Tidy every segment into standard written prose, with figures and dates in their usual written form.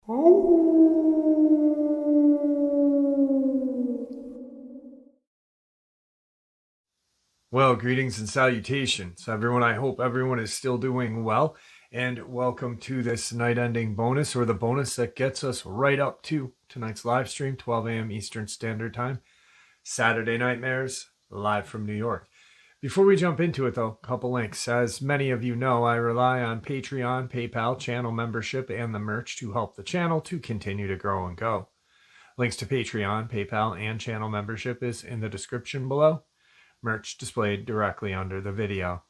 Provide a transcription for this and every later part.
Well, greetings and salutations, everyone. I hope everyone is still doing well, and welcome to this night ending bonus, or the bonus that gets us right up to tonight's live stream, 12 a.m. Eastern Standard Time, Saturday Nightmares, live from New York. Before we jump into it, though, a couple links. As many of you know, I rely on Patreon, PayPal, channel membership, and the merch to help the channel to continue to grow and go. Links to Patreon, PayPal, and channel membership is in the description below. Merch displayed directly under the video.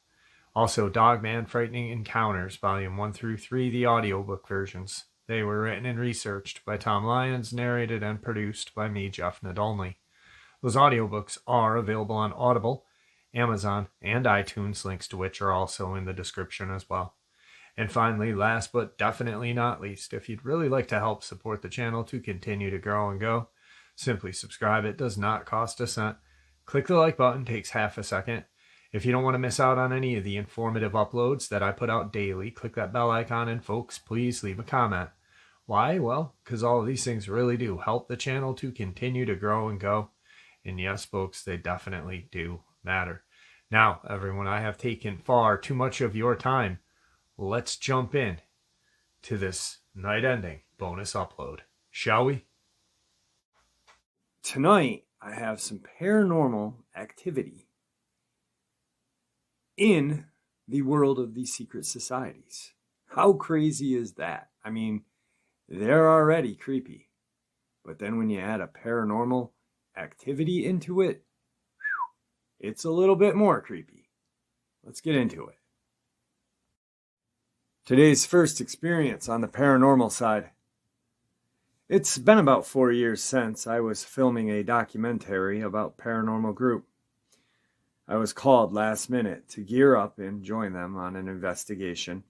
Also, Dogman Frightening Encounters, Volume 1 through 3, the audiobook versions. They were written and researched by Tom Lyons, narrated and produced by me, Jeff Nadolny. Those audiobooks are available on Audible, Amazon, and iTunes, links to which are also in the description as well. And finally, last but definitely not least, if you'd really like to help support the channel to continue to grow and go, simply subscribe. It does not cost a cent. Click the like button, takes half a second. If you don't want to miss out on any of the informative uploads that I put out daily, click that bell icon, and folks, please leave a comment. Why? Well, because all of these things really do help the channel to continue to grow and go. And yes, folks, they definitely do matter. Now, everyone, I have taken far too much of your time. Let's jump in to this night-ending bonus upload, shall we? Tonight, I have some paranormal activity in the world of the secret societies. How crazy is that? I mean, they're already creepy. But then when you add a paranormal activity into it, it's a little bit more creepy. Let's get into it. Today's first experience on the paranormal side. It's been about 4 years since I was filming a documentary about Paranormal Group. I was called last minute to gear up and join them on an investigation.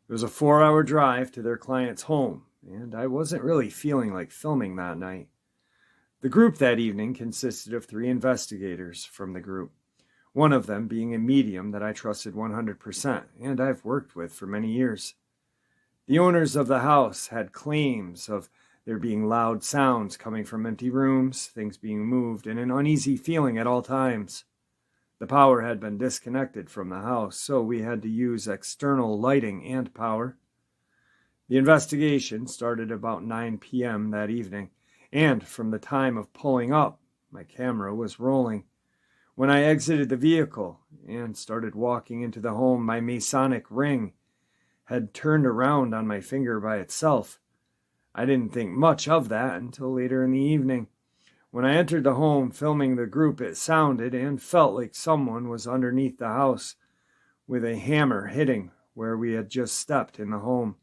It was a 4-hour drive to their client's home, and I wasn't really feeling like filming that night. The group that evening consisted of 3 investigators from the group, one of them being a medium that I trusted 100% and I've worked with for many years. The owners of the house had claims of there being loud sounds coming from empty rooms, things being moved, and an uneasy feeling at all times. The power had been disconnected from the house, so we had to use external lighting and power. The investigation started about 9 p.m. that evening, and from the time of pulling up, my camera was rolling. When I exited the vehicle and started walking into the home, my Masonic ring had turned around on my finger by itself. I didn't think much of that until later in the evening. When I entered the home filming the group, it sounded and felt like someone was underneath the house with a hammer hitting where we had just stepped in the home.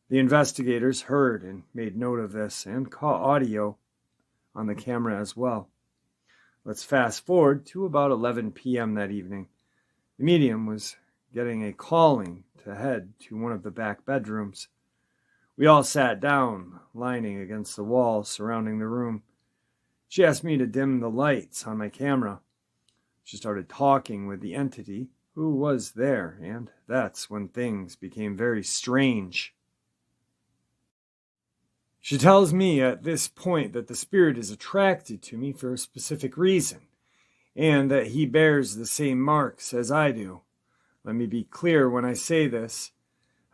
The investigators heard and made note of this and caught audio on the camera as well. Let's fast forward to about 11 p.m. that evening. The medium was getting a calling to head to one of the back bedrooms. We all sat down, lining against the wall surrounding the room. She asked me to dim the lights on my camera. She started talking with the entity who was there, and that's when things became very strange. She tells me at this point that the spirit is attracted to me for a specific reason, and that he bears the same marks as I do. Let me be clear when I say this.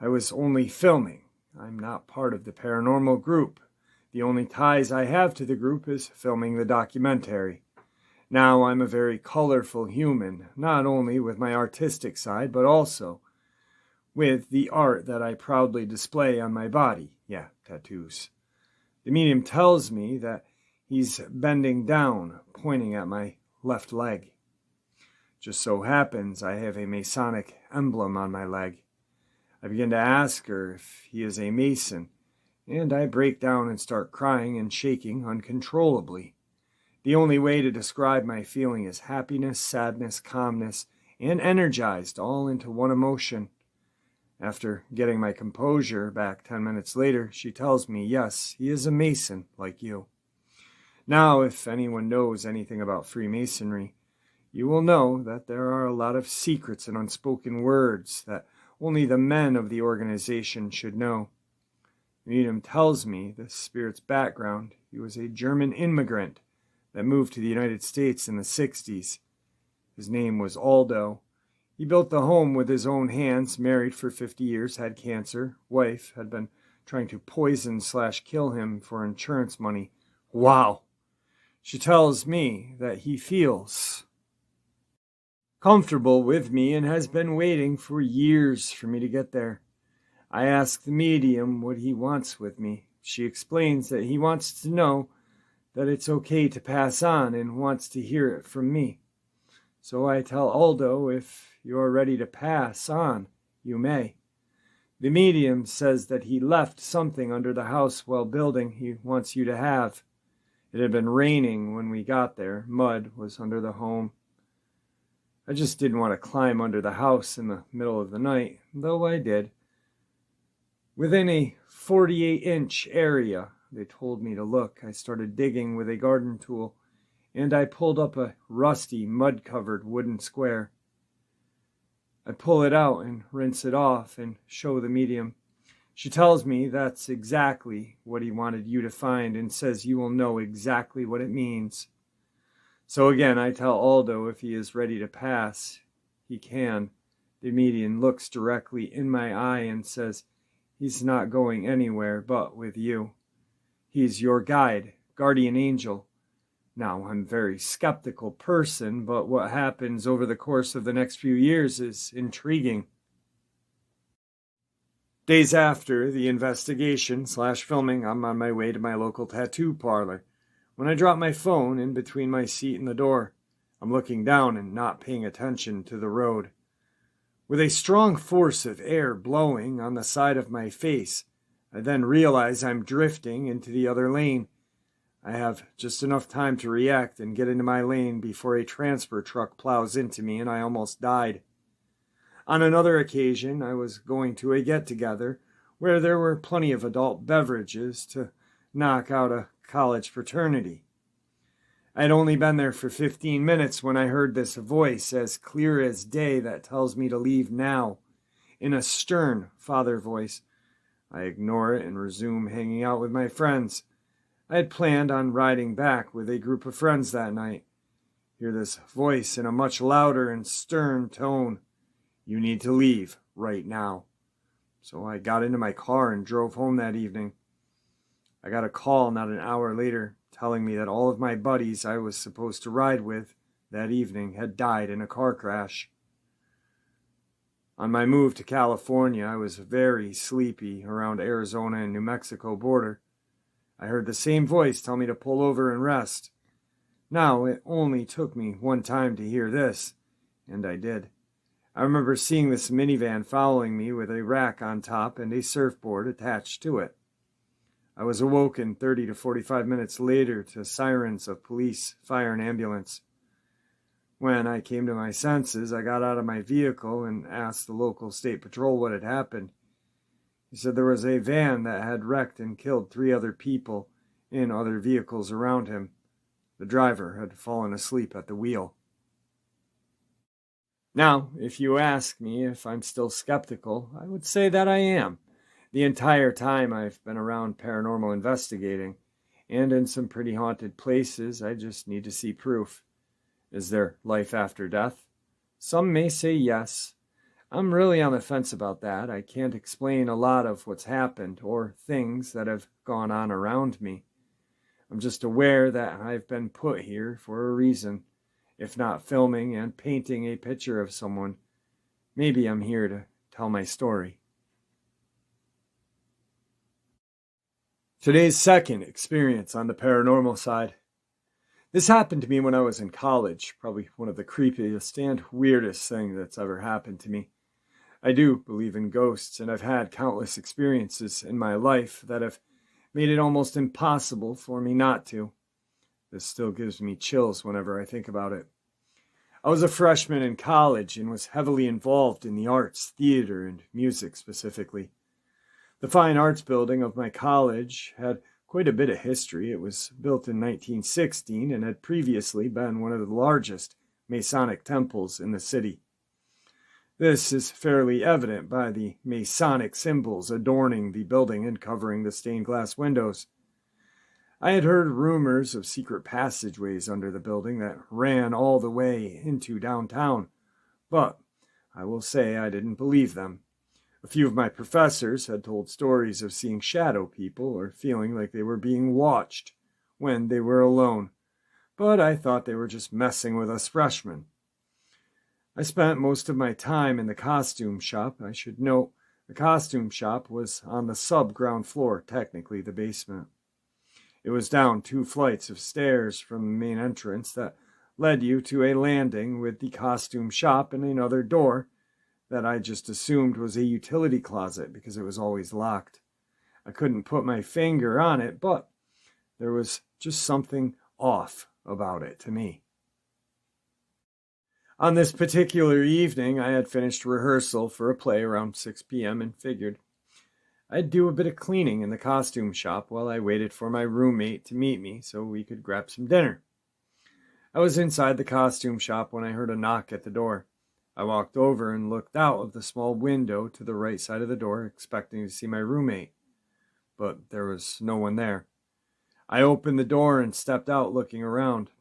I was only filming. I'm not part of the paranormal group. The only ties I have to the group is filming the documentary. Now I'm a very colorful human, not only with my artistic side, but also with the art that I proudly display on my body. Yeah, tattoos. The medium tells me that he's bending down, pointing at my left leg. Just so happens I have a Masonic emblem on my leg. I begin to ask her if he is a Mason, and I break down and start crying and shaking uncontrollably. The only way to describe my feeling is happiness, sadness, calmness, and energized all into one emotion. After getting my composure back 10 minutes later, she tells me, yes, he is a Mason like you. Now, if anyone knows anything about Freemasonry, you will know that there are a lot of secrets and unspoken words that only the men of the organization should know. The medium tells me the spirit's background. He was a German immigrant that moved to the United States in the 60s. His name was Aldo. He built the home with his own hands, married for 50 years, had cancer. Wife had been trying to poison/kill him for insurance money. Wow! She tells me that he feels comfortable with me and has been waiting for years for me to get there. I ask the medium what he wants with me. She explains that he wants to know that it's okay to pass on and wants to hear it from me. So I tell Aldo, if you're ready to pass on, you may. The medium says that he left something under the house while building he wants you to have. It had been raining when we got there. Mud was under the home. I just didn't want to climb under the house in the middle of the night, though I did. Within a 48-inch area, they told me to look. I started digging with a garden tool, and I pulled up a rusty, mud-covered wooden square. I pull it out and rinse it off and show the medium. She tells me that's exactly what he wanted you to find and says you will know exactly what it means. So again, I tell Aldo if he is ready to pass, he can. The medium looks directly in my eye and says he's not going anywhere but with you. He's your guide, guardian angel. Now, I'm a very skeptical person, but what happens over the course of the next few years is intriguing. Days after the investigation/filming, I'm on my way to my local tattoo parlor. When I drop my phone in between my seat and the door, I'm looking down and not paying attention to the road. With a strong force of air blowing on the side of my face, I then realize I'm drifting into the other lane. I have just enough time to react and get into my lane before a transfer truck plows into me and I almost died. On another occasion, I was going to a get-together where there were plenty of adult beverages to knock out a college fraternity. I had only been there for 15 minutes when I heard this voice as clear as day that tells me to leave now, in a stern father voice. I ignore it and resume hanging out with my friends. I had planned on riding back with a group of friends that night. Hear this voice in a much louder and stern tone. You need to leave right now. So I got into my car and drove home that evening. I got a call not an hour later telling me that all of my buddies I was supposed to ride with that evening had died in a car crash. On my move to California, I was very sleepy around Arizona and New Mexico border. I heard the same voice tell me to pull over and rest. Now, it only took me one time to hear this, and I did. I remember seeing this minivan following me with a rack on top and a surfboard attached to it. I was awoken 30 to 45 minutes later to sirens of police, fire, and ambulance. When I came to my senses, I got out of my vehicle and asked the local state patrol what had happened. He said there was a van that had wrecked and killed 3 other people in other vehicles around him. The driver had fallen asleep at the wheel. Now, if you ask me if I'm still skeptical, I would say that I am. The entire time I've been around paranormal investigating, and in some pretty haunted places, I just need to see proof. Is there life after death? Some may say yes. I'm really on the fence about that. I can't explain a lot of what's happened or things that have gone on around me. I'm just aware that I've been put here for a reason. If not filming and painting a picture of someone, maybe I'm here to tell my story. Today's second experience on the paranormal side. This happened to me when I was in college, probably one of the creepiest and weirdest things that's ever happened to me. I do believe in ghosts, and I've had countless experiences in my life that have made it almost impossible for me not to. This still gives me chills whenever I think about it. I was a freshman in college and was heavily involved in the arts, theater, and music specifically. The fine arts building of my college had quite a bit of history. It was built in 1916 and had previously been one of the largest Masonic temples in the city. This is fairly evident by the Masonic symbols adorning the building and covering the stained glass windows. I had heard rumors of secret passageways under the building that ran all the way into downtown, but I will say I didn't believe them. A few of my professors had told stories of seeing shadow people or feeling like they were being watched when they were alone, but I thought they were just messing with us freshmen. I spent most of my time in the costume shop. I should note the costume shop was on the sub-ground floor, technically the basement. It was down 2 flights of stairs from the main entrance that led you to a landing with the costume shop and another door that I just assumed was a utility closet because it was always locked. I couldn't put my finger on it, but there was just something off about it to me. On this particular evening, I had finished rehearsal for a play around 6 p.m. and figured I'd do a bit of cleaning in the costume shop while I waited for my roommate to meet me so we could grab some dinner. I was inside the costume shop when I heard a knock at the door. I walked over and looked out of the small window to the right side of the door, expecting to see my roommate, but there was no one there. I opened the door and stepped out looking around.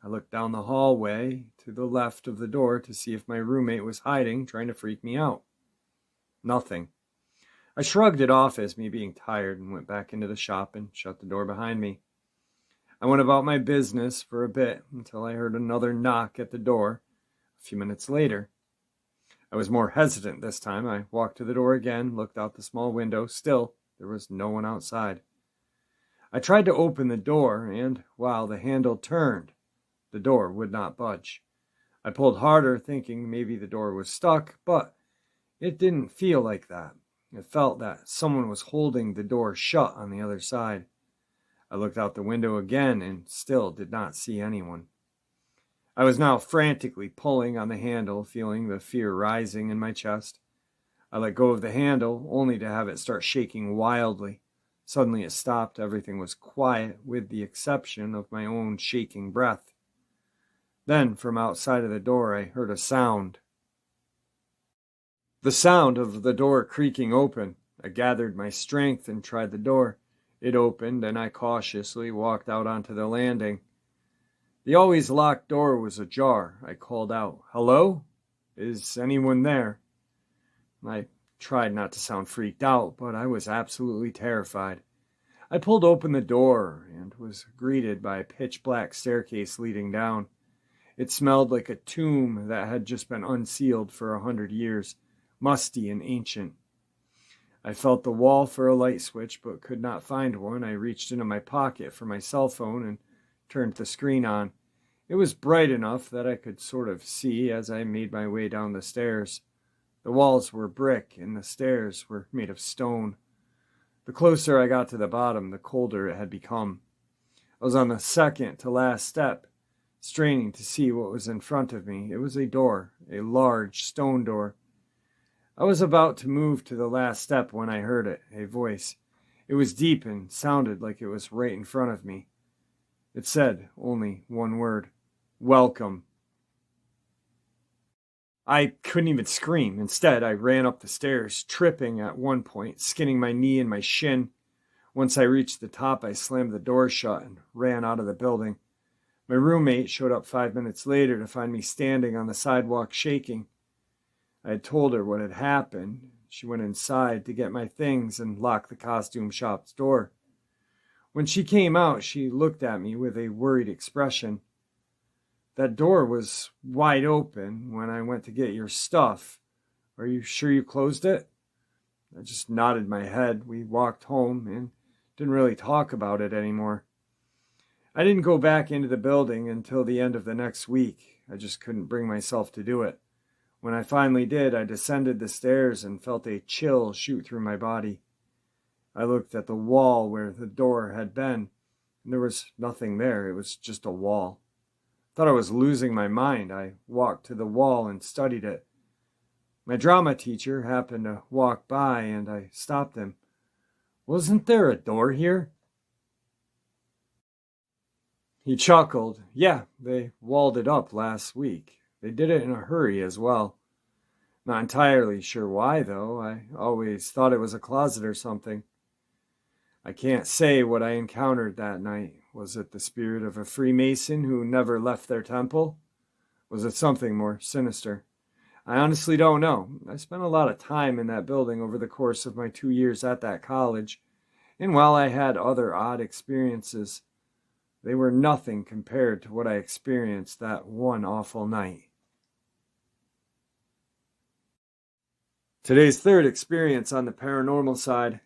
I looked down the hallway to the left of the door to see if my roommate was hiding, trying to freak me out. Nothing. I shrugged it off as me being tired and went back into the shop and shut the door behind me. I went about my business for a bit until I heard another knock at the door a few minutes later. I was more hesitant this time. I walked to the door again, looked out the small window. Still, there was no one outside. I tried to open the door, and while the handle turned, the door would not budge. I pulled harder, thinking maybe the door was stuck, but it didn't feel like that. It felt that someone was holding the door shut on the other side. I looked out the window again and still did not see anyone. I was now frantically pulling on the handle, feeling the fear rising in my chest. I let go of the handle, only to have it start shaking wildly. Suddenly it stopped. Everything was quiet, with the exception of my own shaking breath. Then, from outside of the door, I heard a sound. The sound of the door creaking open. I gathered my strength and tried the door. It opened, and I cautiously walked out onto the landing. The always locked door was ajar. I called out, "Hello? Is anyone there?" I tried not to sound freaked out, but I was absolutely terrified. I pulled open the door and was greeted by a pitch-black staircase leading down. It smelled like a tomb that had just been unsealed for 100 years, musty and ancient. I felt the wall for a light switch, but could not find one. I reached into my pocket for my cell phone and turned the screen on. It was bright enough that I could sort of see as I made my way down the stairs. The walls were brick and the stairs were made of stone. The closer I got to the bottom, the colder it had become. I was on the second to last step, straining to see what was in front of me. It was a door, a large stone door. I was about to move to the last step when I heard it, a voice. It was deep and sounded like it was right in front of me. It said only one word: "Welcome." I couldn't even scream. Instead, I ran up the stairs, tripping at one point, skinning my knee and my shin. Once I reached the top, I slammed the door shut and ran out of the building. My roommate showed up 5 minutes later to find me standing on the sidewalk shaking. I had told her what had happened. She went inside to get my things and locked the costume shop's door. When she came out, she looked at me with a worried expression. "That door was wide open when I went to get your stuff. Are you sure you closed it?" I just nodded my head. We walked home and didn't really talk about it anymore. I didn't go back into the building until the end of the next week. I just couldn't bring myself to do it. When I finally did, I descended the stairs and felt a chill shoot through my body. I looked at the wall where the door had been, and there was nothing there. It was just a wall. I thought I was losing my mind. I walked to the wall and studied it. My drama teacher happened to walk by, and I stopped him. "Wasn't there a door here?" He chuckled. "Yeah, they walled it up last week. They did it in a hurry as well." Not entirely sure why, though. I always thought it was a closet or something. I can't say what I encountered that night. Was it the spirit of a Freemason who never left their temple? Was it something more sinister? I honestly don't know. I spent a lot of time in that building over the course of my 2 years at that college, and while I had other odd experiences, they were nothing compared to what I experienced that one awful night. Today's third experience on the paranormal side.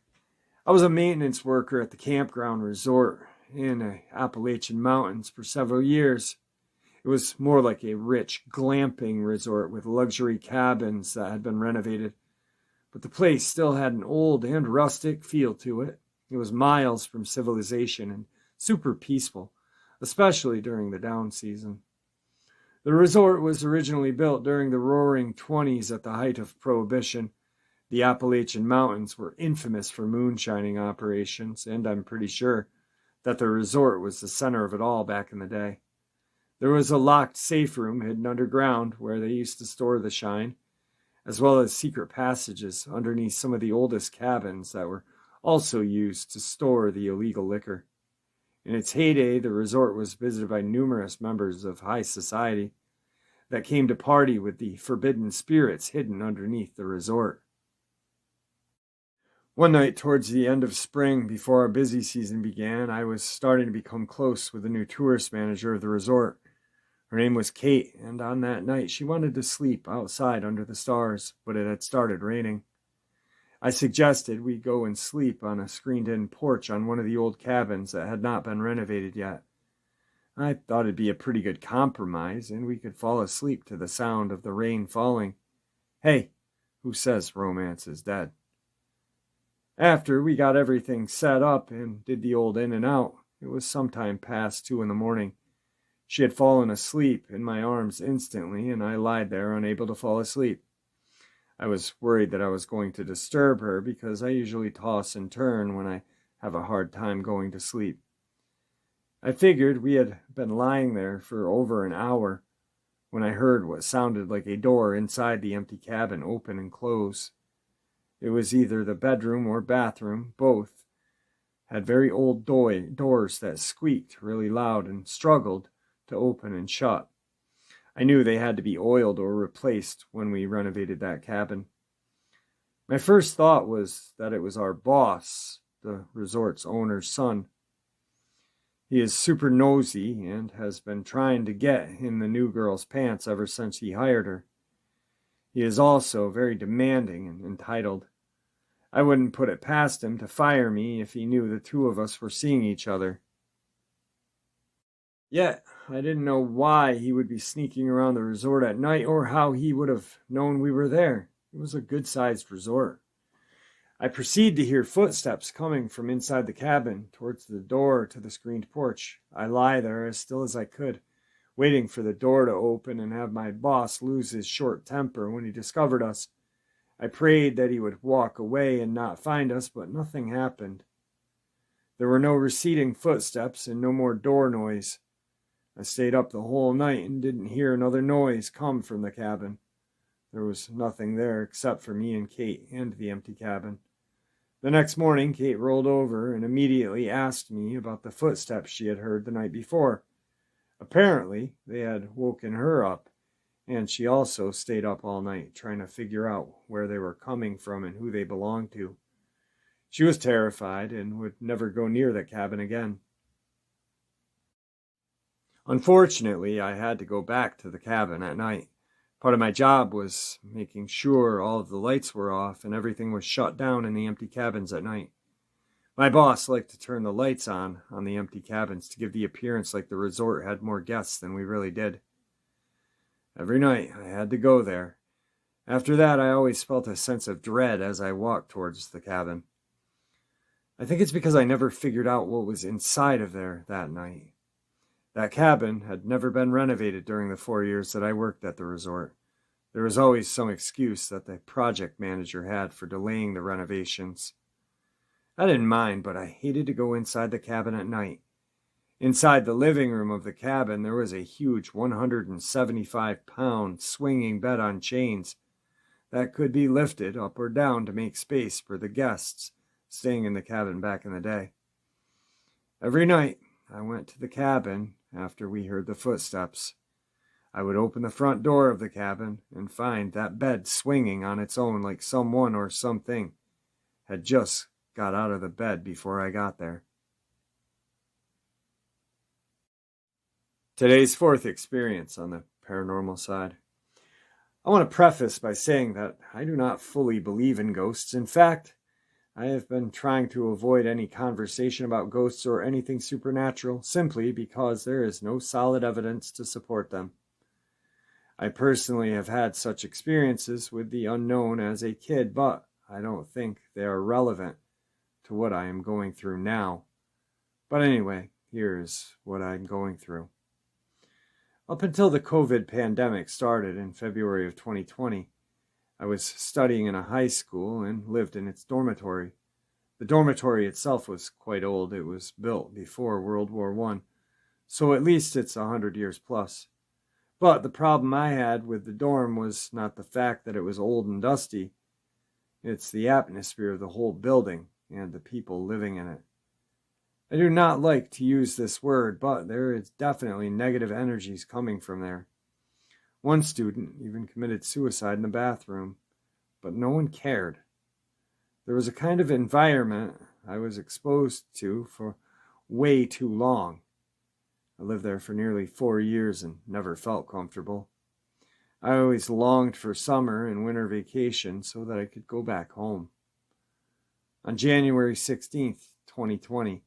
I was a maintenance worker at the campground resort in the Appalachian mountains for several years. It was more like a rich glamping resort with luxury cabins that had been renovated, but the place still had an old and rustic feel to it. It was miles from civilization and super peaceful, especially during the down season. The resort was originally built during the Roaring Twenties at the height of Prohibition. The Appalachian Mountains were infamous for moonshining operations, and I'm pretty sure that the resort was the center of it all back in the day. There was a locked safe room hidden underground where they used to store the shine, as well as secret passages underneath some of the oldest cabins that were also used to store the illegal liquor. In its heyday, the resort was visited by numerous members of high society that came to party with the forbidden spirits hidden underneath the resort. One night towards the end of spring, before our busy season began, I was starting to become close with the new tourist manager of the resort. Her name was Kate, and on that night she wanted to sleep outside under the stars, but it had started raining. I suggested we go and sleep on a screened-in porch on one of the old cabins that had not been renovated yet. I thought it'd be a pretty good compromise, and we could fall asleep to the sound of the rain falling. Hey, who says romance is dead? After we got everything set up and did the old in and out, it was sometime past 2 a.m. She had fallen asleep in my arms instantly, and I lied there unable to fall asleep. I was worried that I was going to disturb her because I usually toss and turn when I have a hard time going to sleep. I figured we had been lying there for over an hour when I heard what sounded like a door inside the empty cabin open and close. It was either the bedroom or bathroom. Both had very old doors that squeaked really loud and struggled to open and shut. I knew they had to be oiled or replaced when we renovated that cabin. My first thought was that it was our boss, the resort's owner's son. He is super nosy and has been trying to get in the new girl's pants ever since he hired her. He is also very demanding and entitled. I wouldn't put it past him to fire me if he knew the two of us were seeing each other. Yet, I didn't know why he would be sneaking around the resort at night or how he would have known we were there. It was a good-sized resort. I proceed to hear footsteps coming from inside the cabin towards the door to the screened porch. I lie there as still as I could, waiting for the door to open and have my boss lose his short temper when he discovered us. I prayed that he would walk away and not find us, but nothing happened. There were no receding footsteps and no more door noise. I stayed up the whole night and didn't hear another noise come from the cabin. There was nothing there except for me and Kate and the empty cabin. The next morning, Kate rolled over and immediately asked me about the footsteps she had heard the night before. Apparently, they had woken her up, and she also stayed up all night trying to figure out where they were coming from and who they belonged to. She was terrified and would never go near the cabin again. Unfortunately, I had to go back to the cabin at night. Part of my job was making sure all of the lights were off and everything was shut down in the empty cabins at night. My boss liked to turn the lights on the empty cabins to give the appearance like the resort had more guests than we really did. Every night I had to go there. After that, I always felt a sense of dread as I walked towards the cabin. I think it's because I never figured out what was inside of there that night. That cabin had never been renovated during the 4 years that I worked at the resort. There was always some excuse that the project manager had for delaying the renovations. I didn't mind, but I hated to go inside the cabin at night. Inside the living room of the cabin, there was a huge 175-pound swinging bed on chains that could be lifted up or down to make space for the guests staying in the cabin back in the day. Every night, I went to the cabin after we heard the footsteps. I would open the front door of the cabin and find that bed swinging on its own like someone or something had just got out of the bed before I got there. Today's fourth experience on the paranormal side. I want to preface by saying that I do not fully believe in ghosts. In fact, I have been trying to avoid any conversation about ghosts or anything supernatural simply because there is no solid evidence to support them. I personally have had such experiences with the unknown as a kid, but I don't think they are relevant to what I am going through now. But anyway, here's what I'm going through. Up until the COVID pandemic started in February of 2020, I was studying in a high school and lived in its dormitory. The dormitory itself was quite old. It was built before World War I, so at least it's 100 years plus. But the problem I had with the dorm was not the fact that it was old and dusty. It's the atmosphere of the whole building and the people living in it. I do not like to use this word, but there is definitely negative energies coming from there. One student even committed suicide in the bathroom, but no one cared. There was a kind of environment I was exposed to for way too long. I lived there for nearly 4 years and never felt comfortable. I always longed for summer and winter vacation so that I could go back home. On January 16th, 2020,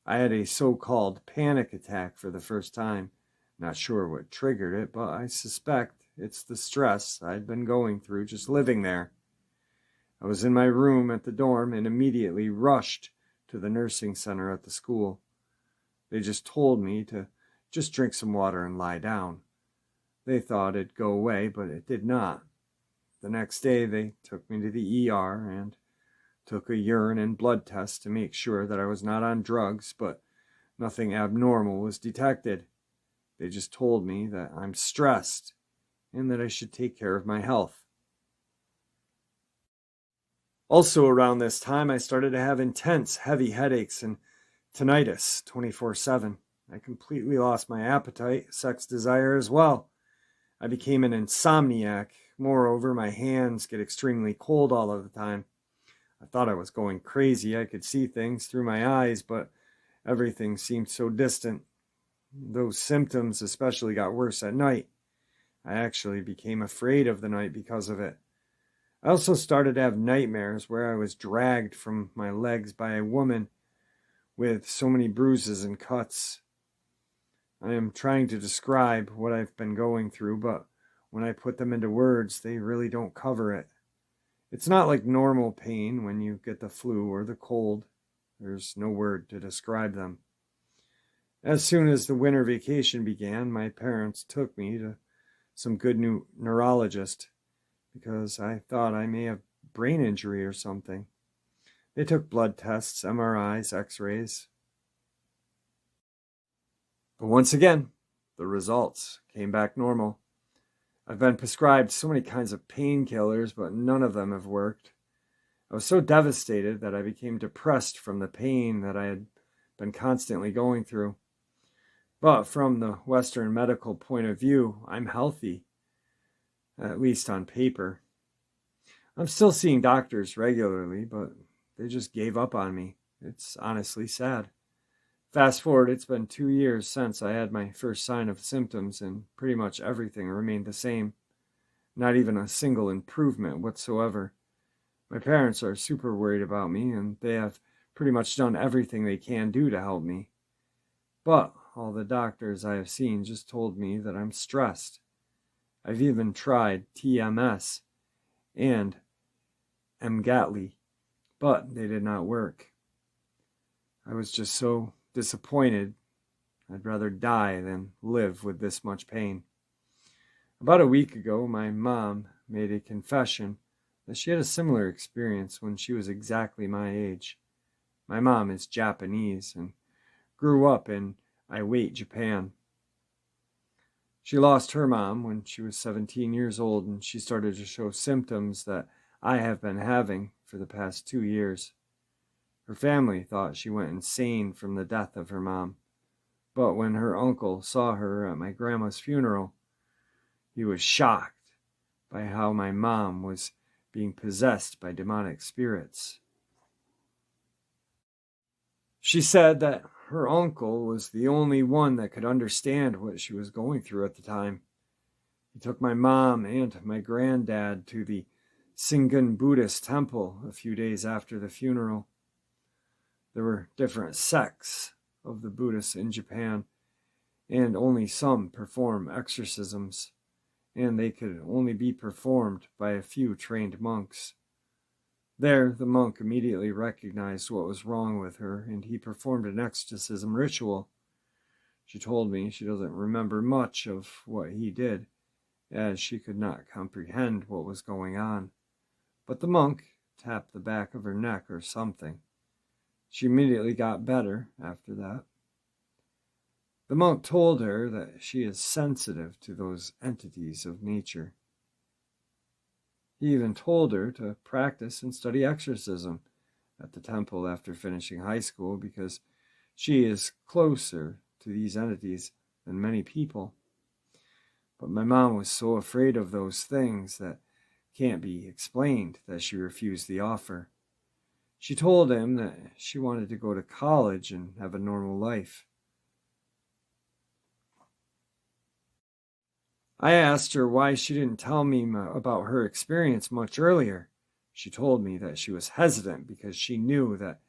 I had a so-called panic attack for the first time. Not sure what triggered it, but I suspect it's the stress I'd been going through just living there. I was in my room at the dorm and immediately rushed to the nursing center at the school. They just told me to just drink some water and lie down. They thought it'd go away, but it did not. The next day, they took me to the ER and took a urine and blood test to make sure that I was not on drugs, but nothing abnormal was detected. They just told me that I'm stressed and that I should take care of my health. Also around this time, I started to have intense, heavy headaches and tinnitus 24/7. I completely lost my appetite, sex desire as well. I became an insomniac. Moreover, my hands get extremely cold all of the time. I thought I was going crazy. I could see things through my eyes, but everything seemed so distant. Those symptoms especially got worse at night. I actually became afraid of the night because of it. I also started to have nightmares where I was dragged from my legs by a woman with so many bruises and cuts. I am trying to describe what I've been going through, but when I put them into words, they really don't cover it. It's not like normal pain when you get the flu or the cold. There's no word to describe them. As soon as the winter vacation began, my parents took me to some good new neurologist because I thought I may have brain injury or something. They took blood tests, MRIs, x-rays. But once again, the results came back normal. I've been prescribed so many kinds of painkillers, but none of them have worked. I was so devastated that I became depressed from the pain that I had been constantly going through. But from the Western medical point of view, I'm healthy, at least on paper. I'm still seeing doctors regularly, but they just gave up on me. It's honestly sad. Fast forward, it's been 2 years since I had my first sign of symptoms, and pretty much everything remained the same. Not even a single improvement whatsoever. My parents are super worried about me, and they have pretty much done everything they can do to help me. But all the doctors I have seen just told me that I'm stressed. I've even tried TMS and Emgatli, but they did not work. I was just so disappointed. I'd rather die than live with this much pain. About a week ago, my mom made a confession that she had a similar experience when she was exactly my age. My mom is Japanese and grew up in Iwate, Japan. She lost her mom when she was 17 years old, and she started to show symptoms that I have been having for the past 2 years. Her family thought she went insane from the death of her mom, but when her uncle saw her at my grandma's funeral, he was shocked by how my mom was being possessed by demonic spirits. She said that her uncle was the only one that could understand what she was going through at the time. He took my mom and my granddad to the Shingon Buddhist temple a few days after the funeral. There were different sects of the Buddhists in Japan, and only some perform exorcisms, and they could only be performed by a few trained monks. There, the monk immediately recognized what was wrong with her, and he performed an exorcism ritual. She told me she doesn't remember much of what he did, as she could not comprehend what was going on. But the monk tapped the back of her neck or something. She immediately got better after that. The monk told her that she is sensitive to those entities of nature. He even told her to practice and study exorcism at the temple after finishing high school because she is closer to these entities than many people. But my mom was so afraid of those things that can't be explained that she refused the offer. She told him that she wanted to go to college and have a normal life. I asked her why she didn't tell me about her experience much earlier. She told me that she was hesitant because she knew that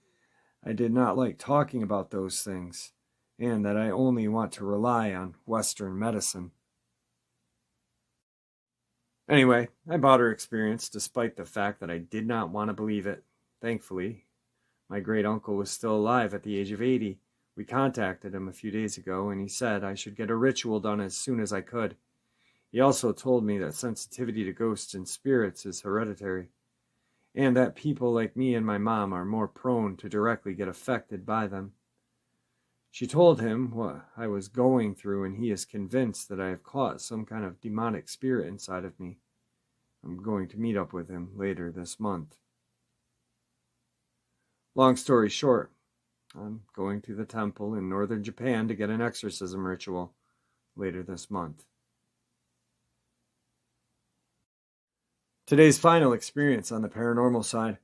I did not like talking about those things and that I only want to rely on Western medicine. Anyway, I bought her experience despite the fact that I did not want to believe it. Thankfully, my great uncle was still alive at the age of 80. We contacted him a few days ago and he said I should get a ritual done as soon as I could. He also told me that sensitivity to ghosts and spirits is hereditary, and that people like me and my mom are more prone to directly get affected by them. She told him what I was going through, and he is convinced that I have caught some kind of demonic spirit inside of me. I'm going to meet up with him later this month. Long story short, I'm going to the temple in northern Japan to get an exorcism ritual later this month. Today's final experience on the paranormal side.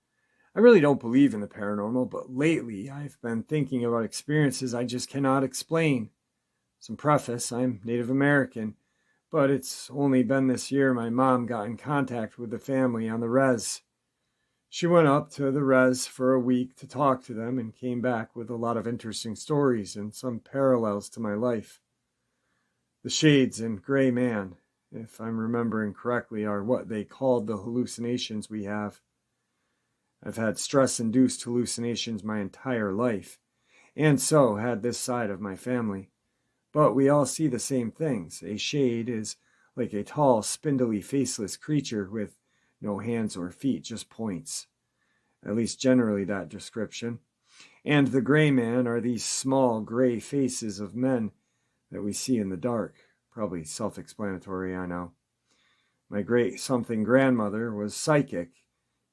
I really don't believe in the paranormal, but lately I've been thinking about experiences I just cannot explain. Some preface, I'm Native American, but it's only been this year my mom got in contact with the family on the res. She went up to the res for a week to talk to them and came back with a lot of interesting stories and some parallels to my life. The shades and gray man, if I'm remembering correctly, are what they called the hallucinations we have. I've had stress-induced hallucinations my entire life, and so had this side of my family. But we all see the same things. A shade is like a tall, spindly, faceless creature with no hands or feet, just points. At least generally that description. And the gray man are these small, gray faces of men that we see in the dark. Probably self-explanatory, I know. My great-something grandmother was psychic.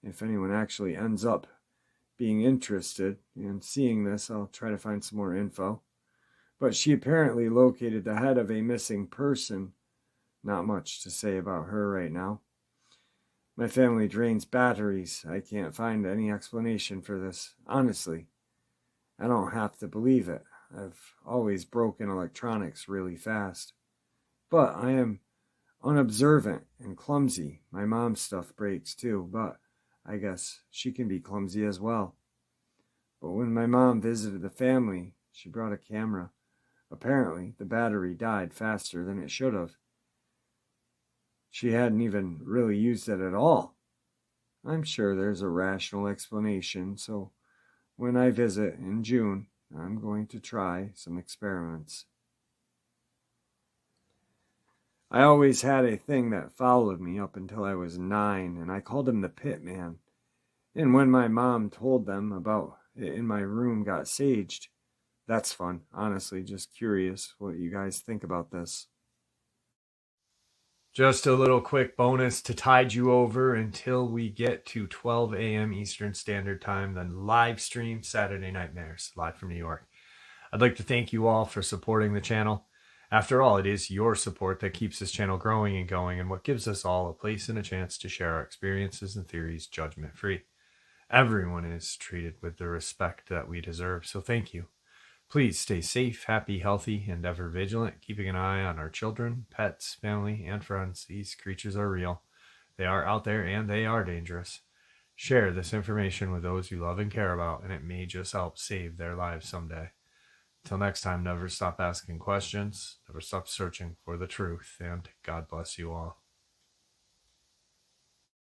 If anyone actually ends up being interested in seeing this, I'll try to find some more info. But she apparently located the head of a missing person. Not much to say about her right now. My family drains batteries. I can't find any explanation for this. Honestly, I don't have to believe it. I've always broken electronics really fast. But I am unobservant and clumsy. My mom's stuff breaks too, but I guess she can be clumsy as well. But when my mom visited the family, she brought a camera. Apparently, the battery died faster than it should have. She hadn't even really used it at all. I'm sure there's a rational explanation, so when I visit in June, I'm going to try some experiments. I always had a thing that followed me up until I was 9, and I called him the Pit Man. And when my mom told them about it in my room got saged, that's fun. Honestly, just curious what you guys think about this. Just a little quick bonus to tide you over until we get to 12 a.m. Eastern Standard Time, then live stream Saturday Nightmares, live from New York. I'd like to thank you all for supporting the channel. After all, it is your support that keeps this channel growing and going, and what gives us all a place and a chance to share our experiences and theories judgment-free. Everyone is treated with the respect that we deserve, so thank you. Please stay safe, happy, healthy, and ever vigilant, keeping an eye on our children, pets, family, and friends. These creatures are real. They are out there, and they are dangerous. Share this information with those you love and care about, and it may just help save their lives someday. Until next time, never stop asking questions, never stop searching for the truth, and God bless you all.